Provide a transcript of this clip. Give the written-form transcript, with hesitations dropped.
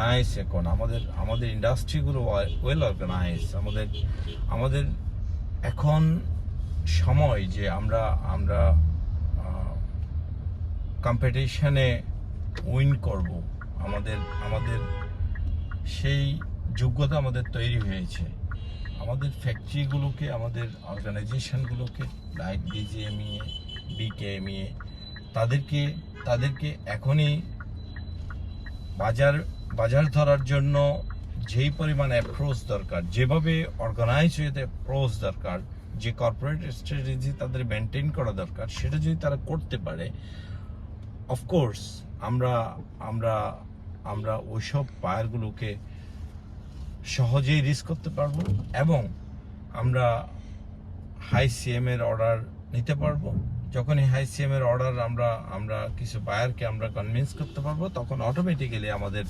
Nice. এখন আমাদের আমাদের ইন্ডাস্ট্রিগুলো ওয়েল অর্গানাইজ। আমাদের আমাদের এখন সময় যে আমরা আমরা কম্পিটিশনে উইন করব, আমাদের আমাদের সেই যোগ্যতা আমাদের তৈরি হয়েছে। আমাদের ফ্যাক্টরিগুলোকে, আমাদের অর্গানাইজেশনগুলোকে, লাইক বিজিএমইএ, বিকেএমইএ, তাদেরকে তাদেরকে এখনই বাজার বাজার ধরার জন্য যেই পরিমাণ অ্যাপ্রোচ দরকার, যেভাবে অর্গানাইজ হয়ে অ্যাপ্রোচ দরকার, যে কর্পোরেট স্ট্র্যাটেজি তাদের মেনটেন করা দরকার, সেটা যদি তারা করতে পারে, অফকোর্স আমরা আমরা আমরা ওইসব বায়ারগুলোকে সহজেই রিস্ক করতে পারবো এবং আমরা হাই সিএম এর অর্ডার নিতে পারবো। যখনই হাই সিএম এর অর্ডার আমরা আমরা কিছু বায়ারকে আমরা কনভিন্স করতে পারবো, তখন অটোমেটিক্যালি আমাদের